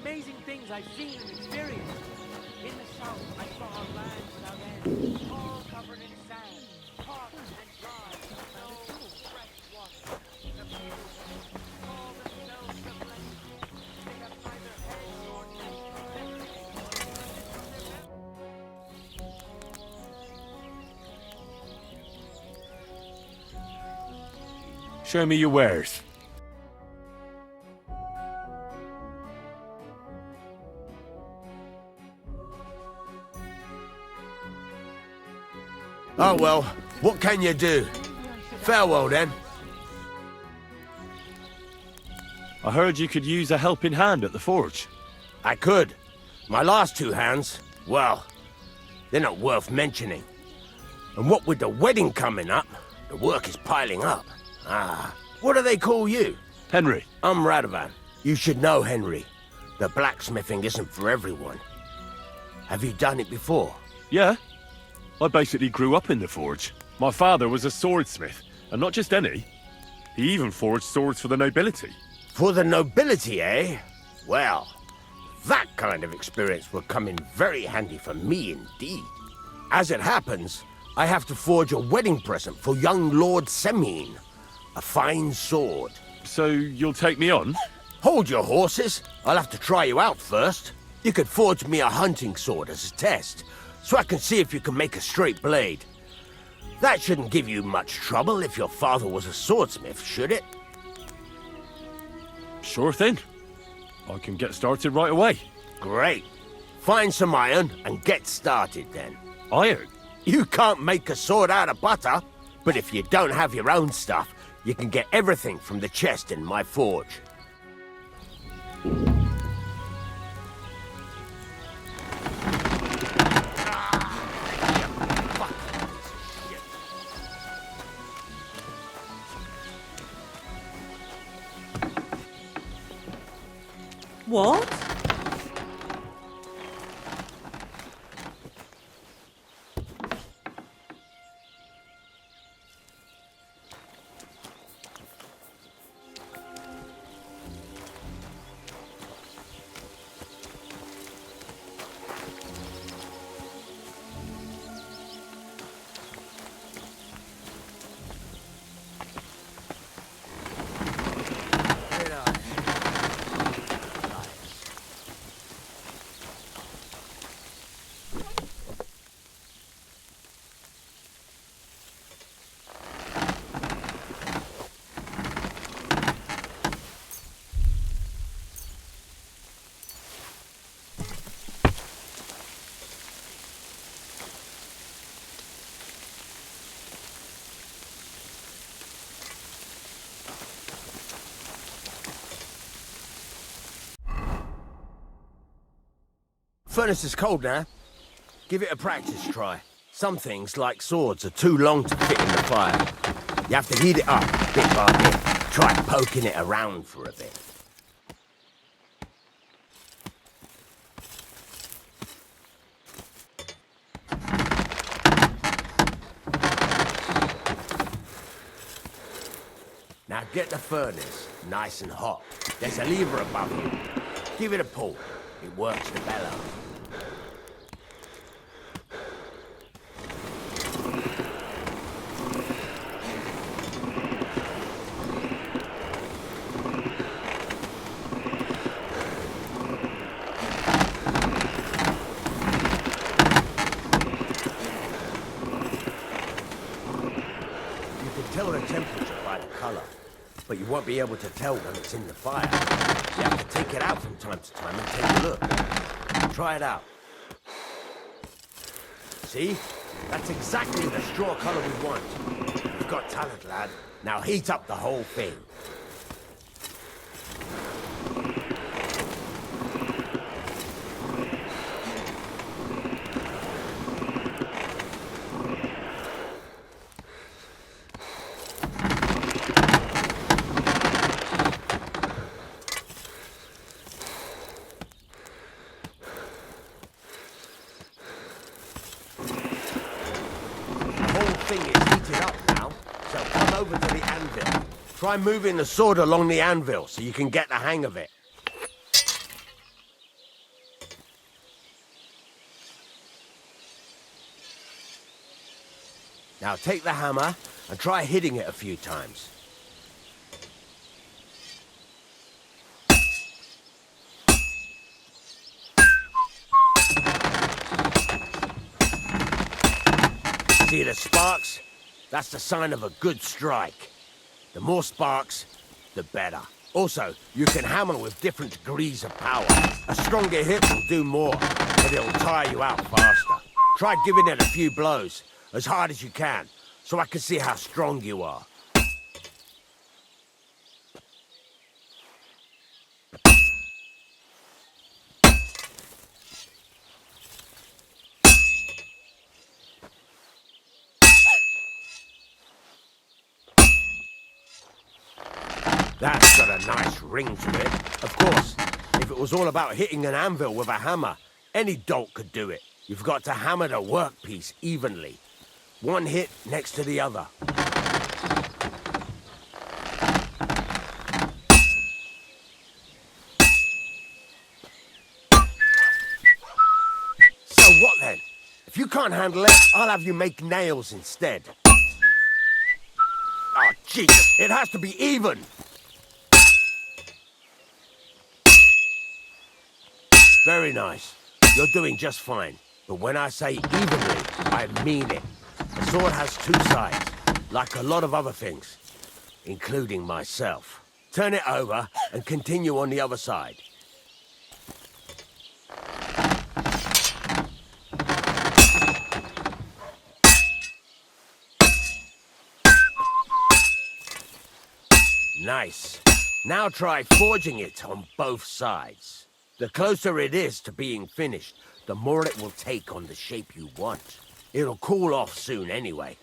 amazing things I've seen and experienced. In the south, I saw a land without end, all covered in sand, hot and dry, no fresh water. The people call themselves the Blacksmiths. They have neither head nor neck from their Show me your wares. Oh well, what can you do? Farewell then. I heard you could use a helping hand at the forge. I could. My last two hands, well, they're not worth mentioning. And what with the wedding coming up, the work is piling up. What do they call you? Henry. I'm Radovan. You should know, Henry. The blacksmithing isn't for everyone. Have you done it before? Yeah. I basically grew up in the forge. My father was a swordsmith, and not just any. He even forged swords for the nobility. For the nobility, eh? Well, that kind of experience will come in very handy for me indeed. As it happens, I have to forge a wedding present for young Lord Semine. A fine sword. So you'll take me on? Hold your horses. I'll have to try you out first. You could forge me a hunting sword as a test, so I can see if you can make a straight blade. That shouldn't give you much trouble if your father was a swordsmith, should it? Sure thing. I can get started right away. Great. Find some iron and get started then. Iron? You can't make a sword out of butter, but if you don't have your own stuff, you can get everything from the chest in my forge. What? Furnace is cold now. Give it a practice try. Some things, like swords, are too long to fit in the fire. You have to heat it up bit by bit. Try poking it around for a bit. Now get the furnace nice and hot. There's a lever above you. Give it a pull. It works the bellows. You can tell the temperature by the color, but you won't be able to tell when it's in the fire. You have to take it out from time to time and take a look. Try it out. See? That's exactly the straw color we want. You've got talent, lad. Now heat up the whole thing. Thing is heated up now, so come over to the anvil. Try moving the sword along the anvil so you can get the hang of it. Now take the hammer and try hitting it a few times. See the sparks? That's the sign of a good strike. The more sparks, the better. Also, you can hammer with different degrees of power. A stronger hit will do more, but it'll tire you out faster. Try giving it a few blows, as hard as you can, so I can see how strong you are. That's got a nice ring to it. Of course, if it was all about hitting an anvil with a hammer, any dolt could do it. You've got to hammer the workpiece evenly. One hit next to the other. So what then? If you can't handle it, I'll have you make nails instead. Oh, Jesus, it has to be even! Very nice. You're doing just fine. But when I say evenly, I mean it. A sword has two sides, like a lot of other things, including myself. Turn it over and continue on the other side. Nice. Now try forging it on both sides. The closer it is to being finished, the more it will take on the shape you want. It'll cool off soon anyway.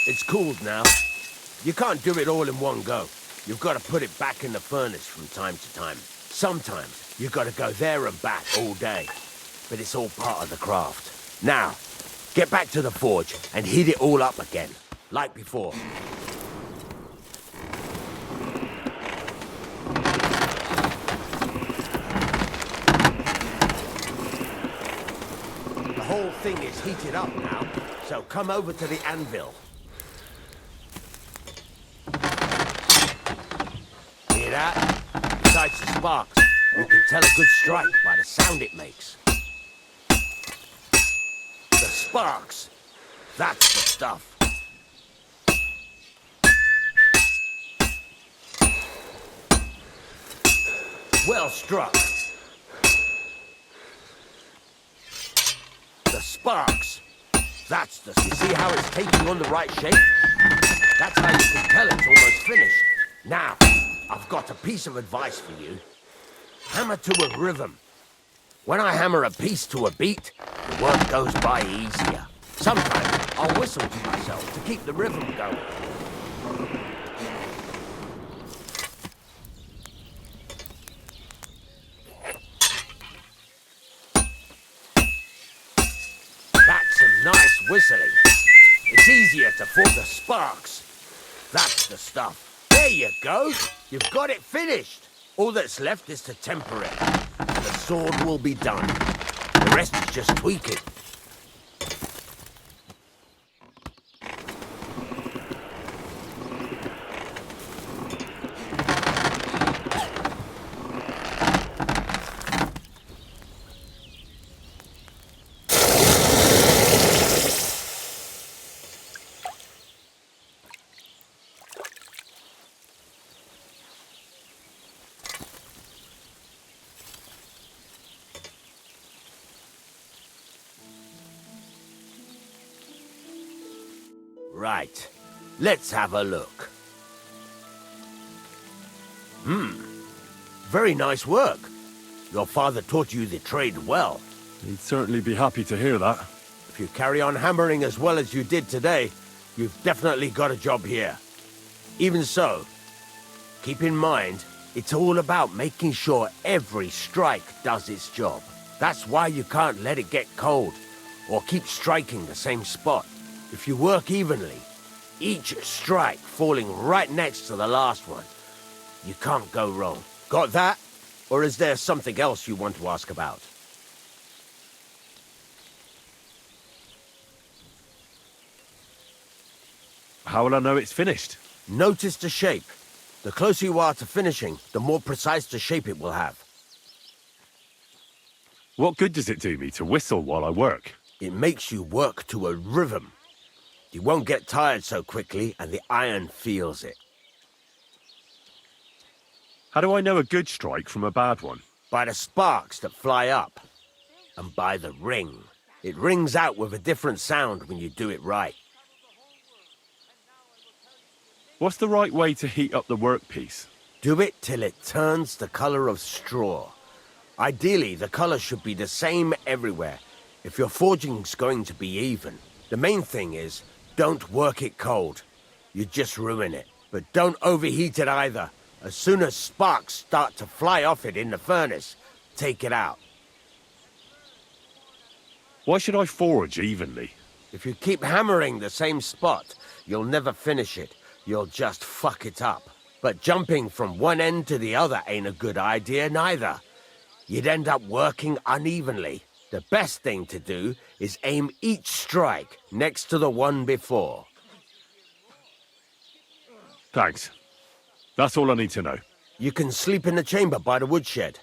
It's cooled now. You can't do it all in one go. You've got to put it back in the furnace from time to time. Sometimes you've got to go there and back all day. But it's all part of the craft. Now, get back to the forge and heat it all up again, like before. The whole thing is heated up now, so come over to the anvil. Hear that? Besides the sparks, you can tell a good strike by the sound it makes. The sparks! That's the stuff. Well struck. The sparks! That's the... You see how it's taking on the right shape? That's how you can tell it's almost finished. Now, I've got a piece of advice for you. Hammer to a rhythm. When I hammer a piece to a beat, the work goes by easier. Sometimes I'll whistle to myself to keep the rhythm going. That's some nice whistling. It's easier to form the sparks. That's the stuff. There you go. You've got it finished. All that's left is to temper it. The sword will be done. The rest is just tweaking. Right. Let's have a look. Very nice work. Your father taught you the trade well. He'd certainly be happy to hear that. If you carry on hammering as well as you did today, you've definitely got a job here. Even so, keep in mind, It's all about making sure every strike does its job. That's why you can't let it get cold, or keep striking the same spot. If you work evenly, each strike falling right next to the last one, you can't go wrong. Got that? Or is there something else you want to ask about? How will I know it's finished? Notice the shape. The closer you are to finishing, the more precise the shape it will have. What good does it do me to whistle while I work? It makes you work to a rhythm. You won't get tired so quickly, and the iron feels it. How do I know a good strike from a bad one? By the sparks that fly up, and by the ring. It rings out with a different sound when you do it right. What's the right way to heat up the workpiece? Do it till it turns the color of straw. Ideally, the color should be the same everywhere, if your forging's going to be even. The main thing is, don't work it cold. You just ruin it. But don't overheat it either. As soon as sparks start to fly off it in the furnace, take it out. Why should I forge evenly? If you keep hammering the same spot, you'll never finish it. You'll just fuck it up. But jumping from one end to the other ain't a good idea neither. You'd end up working unevenly. The best thing to do is aim each strike next to the one before. Thanks. That's all I need to know. You can sleep in the chamber by the woodshed.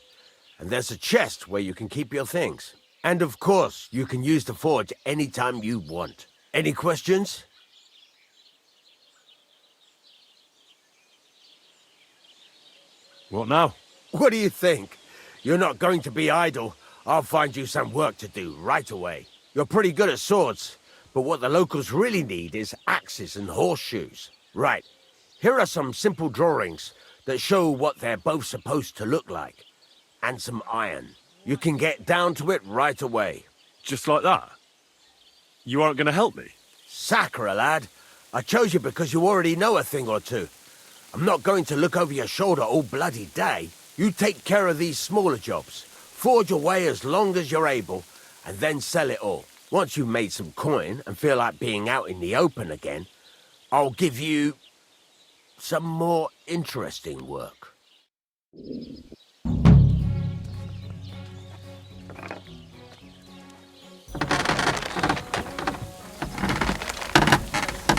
And there's a chest where you can keep your things. And of course, you can use the forge anytime you want. Any questions? What now? What do you think? You're not going to be idle. I'll find you some work to do right away. You're pretty good at swords, but what the locals really need is axes and horseshoes. Right, here are some simple drawings that show what they're both supposed to look like. And some iron. You can get down to it right away. Just like that? You aren't going to help me? Sacre, lad. I chose you because you already know a thing or two. I'm not going to look over your shoulder all bloody day. You take care of these smaller jobs. Forge away as long as you're able, and then sell it all. Once you've made some coin and feel like being out in the open again, I'll give you some more interesting work.